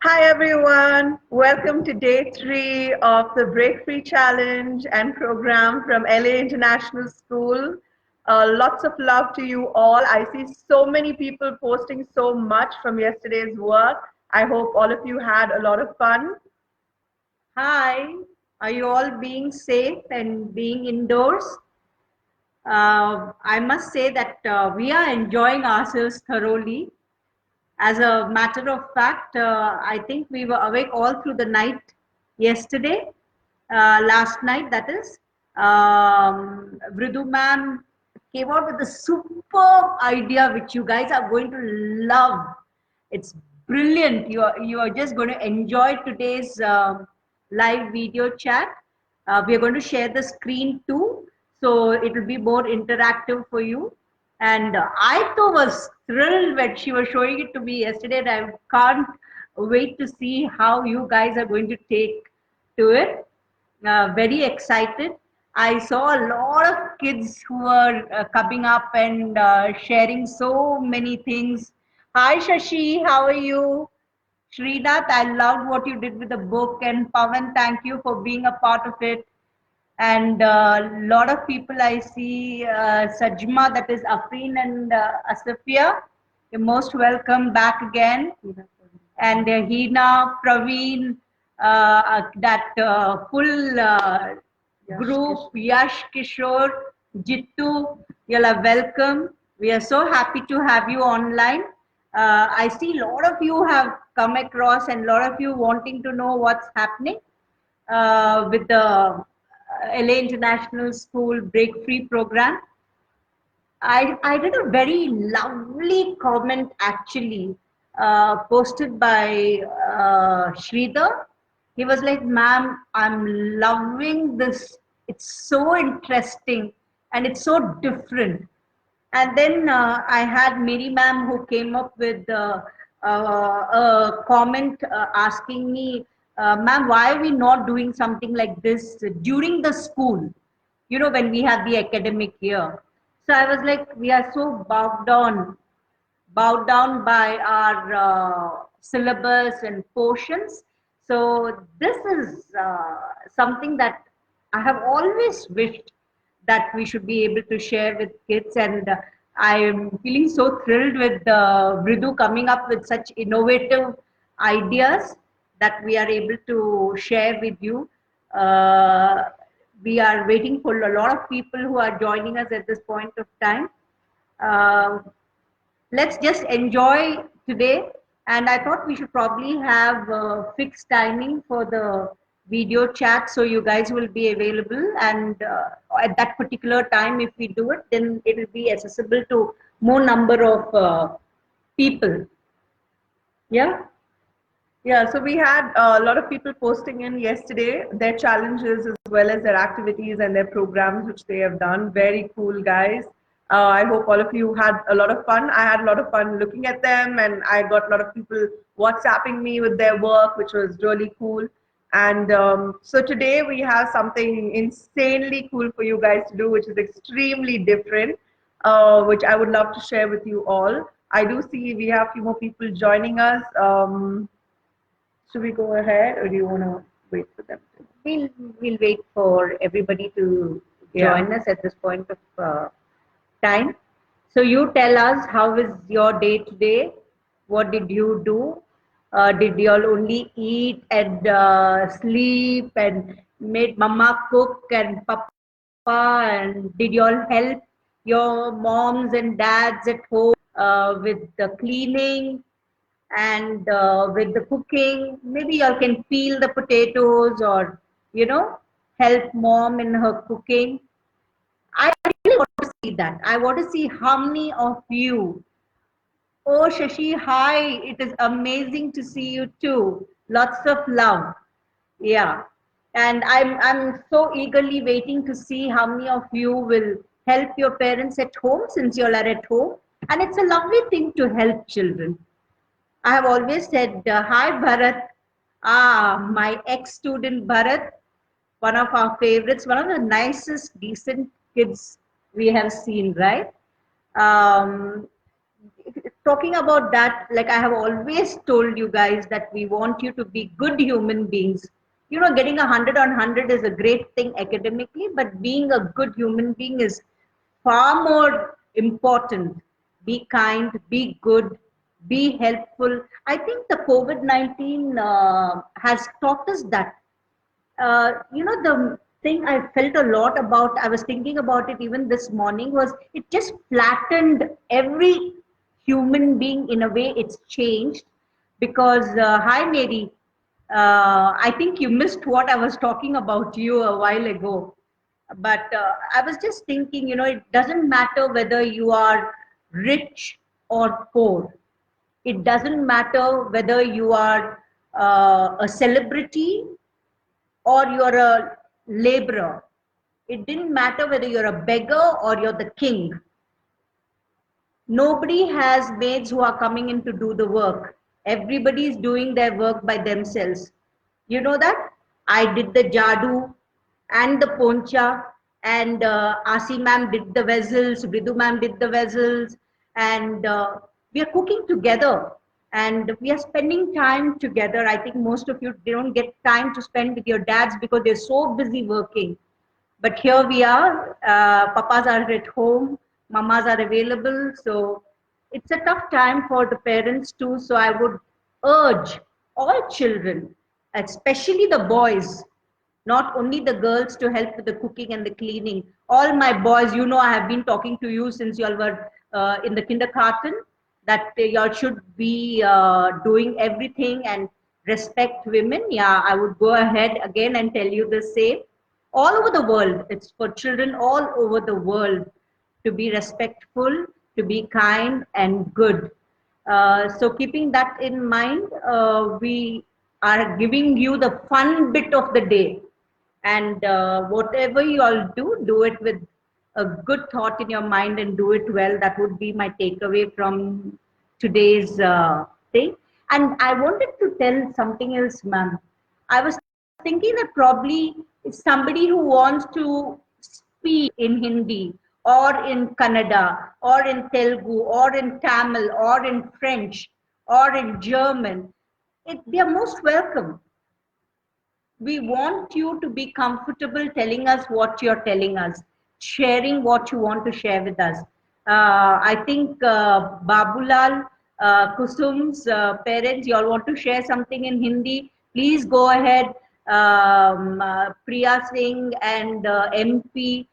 Hi everyone, welcome to day 3 of the Break Free Challenge and program from LA International School. Lots of love to you all. I see so many people posting so much from yesterday's work. I hope all of you had a lot of fun. Hi, are you all being safe and being indoors? I must say that we are enjoying ourselves thoroughly. As a matter of fact, I think we were awake all through the night yesterday, last night, that is. Vridu ma'am came out with a superb idea which you guys are going to love. It's brilliant. You are just going to enjoy today's live video chat. We are going to share the screen too, so it will be more interactive for you. And I too was thrilled when she was showing it to me yesterday, and I can't wait to see how you guys are going to take to it. Very excited. I saw a lot of kids who were coming up and sharing so many things. Hi Shashi, how are you? Srinath, I loved what you did with the book, and Pavan, thank you for being a part of it. And a lot of people I see, Sajma, that is Afreen and Asafia, you're most welcome back again. And Hina, Praveen, that full group, Yash, Kishore, Jittu, you are welcome. We are so happy to have you online. I see a lot of you have come across and a lot of you wanting to know what's happening with the LA International School Break Free program. I did a very lovely comment actually posted by Sridhar. He was like, "Ma'am, I'm loving this. It's so interesting and it's so different." And then I had Mary ma'am who came up with a comment asking me, "Ma'am, why are we not doing something like this during the school? You know, when we have the academic year." So I was like, we are so bowed down by our syllabus and portions. So this is something that I have always wished that we should be able to share with kids, and I am feeling so thrilled with Vridu coming up with such innovative ideas that we are able to share with you. Uh, we are waiting for a lot of people who are joining us at this point of time. Uh, let's just enjoy today. And I thought we should probably have a fixed timing for the video chat so you guys will be available. And at that particular time, if we do it, then it will be accessible to more number of people. Yeah. Yeah, so we had a lot of people posting in yesterday their challenges as well as their activities and their programs which they have done. Very cool, guys. I hope all of you had a lot of fun. I had a lot of fun looking at them, and I got a lot of people WhatsApping me with their work, which was really cool. And so today we have something insanely cool for you guys to do, which is extremely different, which I would love to share with you all. I do see we have a few more people joining us. Should we go ahead or do you want to wait for them to? We'll, we'll wait for everybody to Yeah. join us at this point of time. So you tell us, how is your day today? What did you do? Did you all only eat and sleep and made mama cook and papa, and did you all help your moms and dads at home with the cleaning and with the cooking? Maybe y'all can peel the potatoes or, you know, help mom in her cooking. I really want to see that. I want to see how many of you. Oh, Shashi, hi. It is amazing to see you too. Lots of love. Yeah. And I'm so eagerly waiting to see how many of you will help your parents at home since you all are at home. And it's a lovely thing to help children. I have always said, hi Bharat. My ex-student Bharat, one of our favorites, one of the nicest, decent kids we have seen, right? Um, talking about that, like I have always told you guys that we want you to be good human beings. You know, getting 100 on 100 is a great thing academically, but being a good human being is far more important. Be kind, be good, be helpful. I think the COVID-19 has taught us that. You know, the thing I felt a lot about, I was thinking about it even this morning, was it just flattened every human being in a way. It's changed because, hi Mary, I think you missed what I was talking about you a while ago. But I was just thinking, you know, it doesn't matter whether you are rich or poor. It doesn't matter whether you are a celebrity or you're a laborer. It didn't matter whether you're a beggar or you're the king. Nobody has maids who are coming in to do the work. Everybody is doing their work by themselves. You know that? I did the jadu and the poncha, and Asi ma'am did the vessels, Bridu ma'am did the vessels, and we are cooking together and we are spending time together. I think most of you don't get time to spend with your dads because they're so busy working. But here we are, papas are at home, mamas are available. So it's a tough time for the parents too. So I would urge all children, especially the boys, not only the girls, to help with the cooking and the cleaning. All my boys, you know, I have been talking to you since you all were in the kindergarten, that y'all should be doing everything and respect women. Yeah, I would go ahead again and tell you the same. All over the world, it's for children all over the world to be respectful, to be kind and good. So keeping that in mind, we are giving you the fun bit of the day. And whatever you all do it with a good thought in your mind and do it well. That would be my takeaway from today's thing. And I wanted to tell something else, ma'am. I was thinking that probably if somebody who wants to speak in Hindi or in Kannada or in Telugu or in Tamil or in French or in German, they are most welcome. We want you to be comfortable telling us what you're telling us, sharing what you want to share with us. I think Babulal, Kusum's parents, you all want to share something in Hindi, please go ahead. Priya Singh and MP,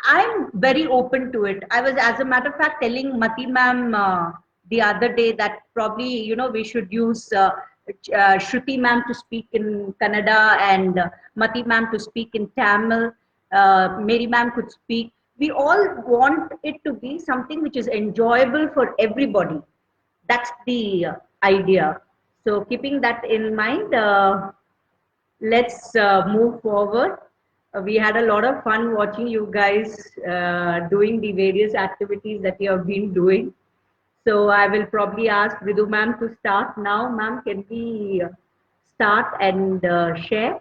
I'm very open to it. I was, as a matter of fact, telling Mati ma'am the other day that probably, you know, we should use Shruti ma'am to speak in Kannada and Mati ma'am to speak in Tamil. Mary ma'am could speak. We all want it to be something which is enjoyable for everybody. That's the idea. So keeping that in mind, let's move forward. We had a lot of fun watching you guys doing the various activities that you have been doing. So I will probably ask Ridu ma'am to start now. Ma'am, can we start and share?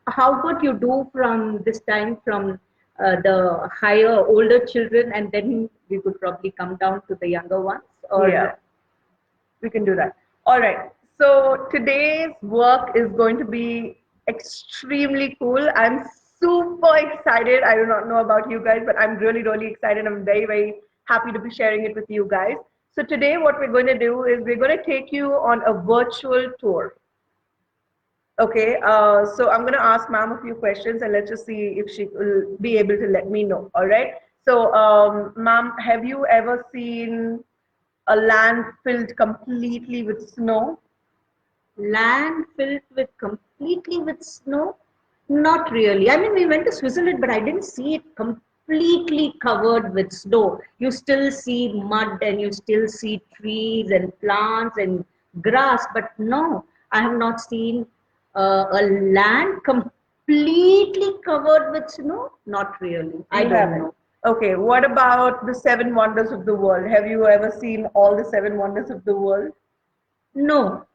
How would you do from this time from the higher, older children, and then we could probably come down to the younger ones? Or yeah, we can do that. All right. So today's work is going to be extremely cool. I'm super excited. I do not know about you guys, but I'm really, really excited. I'm very, very happy to be sharing it with you guys. So today what we're going to do is we're going to take you on a virtual tour. Okay, so I'm going to ask ma'am a few questions and let's just see if she will be able to let me know. All right. So ma'am, have you ever seen a land filled completely with snow? Land filled with completely with snow? Not really. I mean, we went to Switzerland, but I didn't see it completely covered with snow. You still see mud and you still see trees and plants and grass, but no, I have not seen a land completely covered with snow. Not really. I don't know. Okay, what about the seven wonders of the world? Have you ever seen all the seven wonders of the world? No.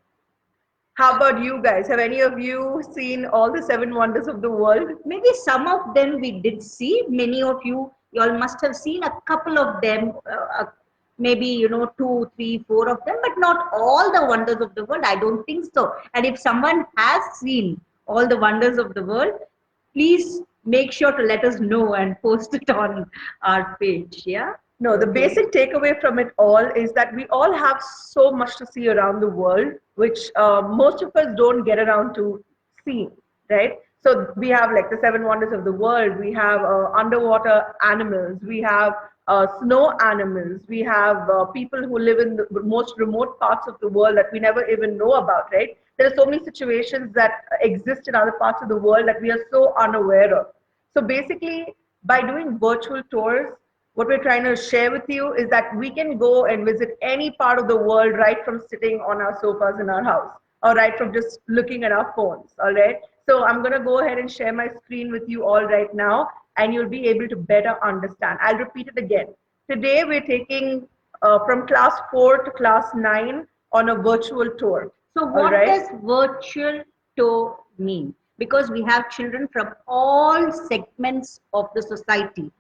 How about you guys? Have any of you seen all the seven wonders of the world? Maybe some of them we did see. Many of you all must have seen a couple of them, maybe, you know, 2, 3, 4 of them, but not all the wonders of the world. I don't think so. And if someone has seen all the wonders of the world, please make sure to let us know and post it on our page. Yeah. No, the basic takeaway from it all is that we all have so much to see around the world, which most of us don't get around to see, right? So we have like the seven wonders of the world. We have underwater animals. We have snow animals. We have people who live in the most remote parts of the world that we never even know about, right? There are so many situations that exist in other parts of the world that we are so unaware of. So basically, by doing virtual tours, what we're trying to share with you is that we can go and visit any part of the world right from sitting on our sofas in our house or right from just looking at our phones. All right. So I'm going to go ahead and share my screen with you all right now, and you'll be able to better understand. I'll repeat it again. Today, we're taking from class 4 to class 9 on a virtual tour. So what does virtual tour mean? Because we have children from all segments of the society.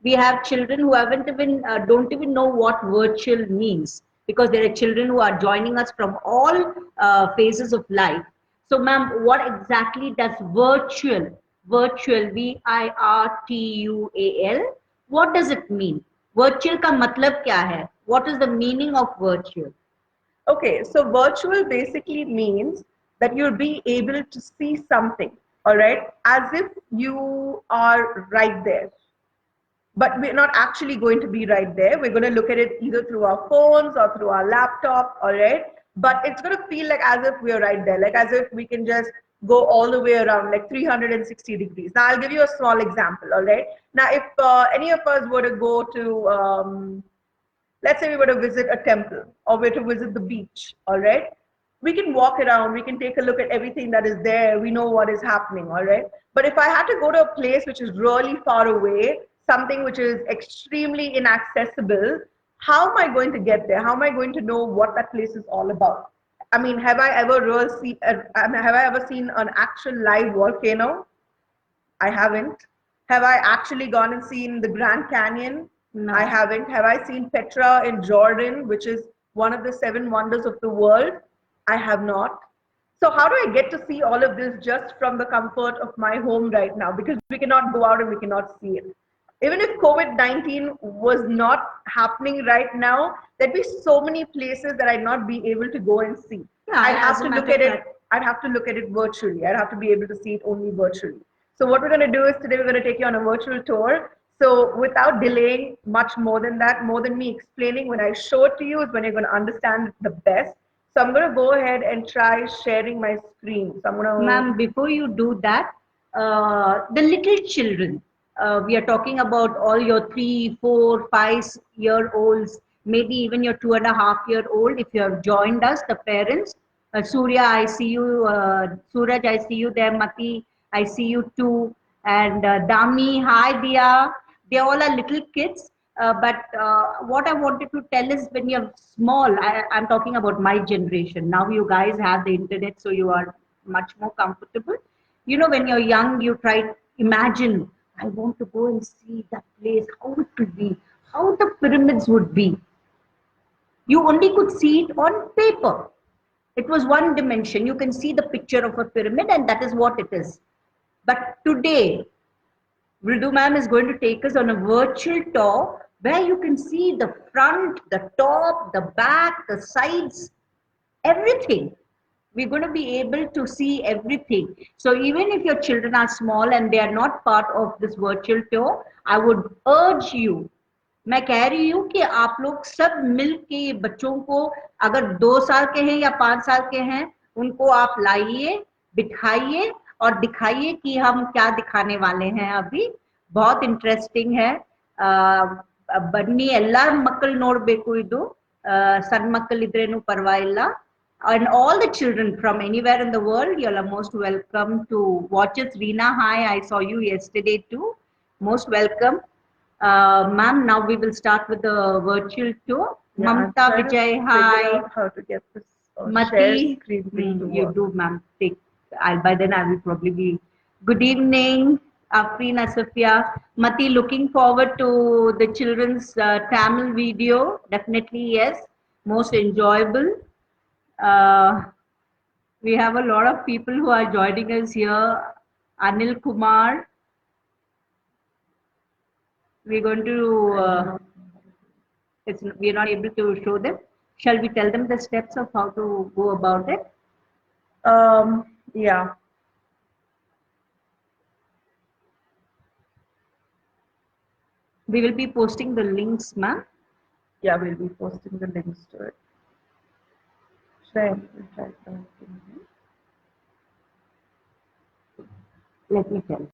We have children who haven't even don't even know what virtual means, because there are children who are joining us from all phases of life. So ma'am, what exactly does virtual virtual, what does it mean? Virtual का मतलब क्या है? What is the meaning of virtual? Okay, so virtual basically means that you'll be able to see something, all right, as if you are right there. But we're not actually going to be right there. We're going to look at it either through our phones or through our laptop, all right? But it's going to feel like as if we're right there, like as if we can just go all the way around, like 360 degrees. Now, I'll give you a small example, all right? Now, if any of us were to go to, let's say we were to visit a temple or we're to visit the beach, all right? We can walk around, we can take a look at everything that is there, we know what is happening, all right? But if I had to go to a place which is really far away, something which is extremely inaccessible, how am I going to get there? How am I going to know what that place is all about? I mean, have I ever seen an actual live volcano? I haven't. Have I actually gone and seen the Grand Canyon? No. I haven't. Have I seen Petra in Jordan, which is one of the seven wonders of the world? I have not. So how do I get to see all of this just from the comfort of my home right now? Because we cannot go out and we cannot see it. Even if COVID-19 was not happening right now, there'd be so many places that I'd not be able to go and see. Yeah, I'd have as a to look matter at of it. I'd have to look at it virtually. I'd have to be able to see it only virtually. So what we're going to do is today we're going to take you on a virtual tour. So without delaying much more than that, more than me explaining, when I show it to you is when you're going to understand it the best. So I'm going to go ahead and try sharing my screen. So I'm going to... Ma'am, before you do that, the little children, we are talking about all your 3, 4, 5-year-olds, maybe even your 2.5-year-old. If you have joined us, the parents, Surya, I see you, Suraj, I see you there, Mati, I see you too, and Dami, hi Dia. They all are little kids. But what I wanted to tell is, when you're small, I'm talking about my generation. Now you guys have the internet, so you are much more comfortable. You know, when you're young, you try, imagine, I want to go and see that place, how it could be, how the pyramids would be. You only could see it on paper. It was one dimension. You can see the picture of a pyramid, and that is what it is. But today, Vridu ma'am is going to take us on a virtual tour where you can see the front, the top, the back, the sides, everything. We're going to be able to see everything. So even if your children are small and they are not part of this virtual tour, I would urge you, मैं कह रही हूँ कि आप लोग सब मिल के बच्चों को, अगर 2 साल के हैं या 5 साल के हैं, उनको आप लाइए, बिठाइए और दिखाइए कि हम क्या दिखाने वाले हैं. अभी बहुत इंटरेस्टिंग है. बन्नी ಎಲ್ಲಾರ ಮಕ್ಕಳು ನೋಡಬೇಕು ಇದು, ಸಣ್ಣ ಮಕ್ಕಳು ಇದ್ರೇನು ಪರವಾಗಿಲ್ಲ. And all the children from anywhere in the world, you are most welcome to watch it. Reena, hi, I saw you yesterday too. Most welcome. Ma'am, now we will start with the virtual tour. Yeah, Mamta Vijay, hi. How to get this Mati, screen you do, ma'am. By then I will probably be. Good evening. Afreen Asafia. Mati, looking forward to the children's Tamil video. Definitely, yes. Most enjoyable. Uh, we have a lot of people who are joining us here. Anil Kumar. We're going to, we're not able to show them. Shall we tell them the steps of how to go about it? Yeah. We will be posting the links, ma'am. Yeah, we'll be posting the links to it. Should I try Let me tell.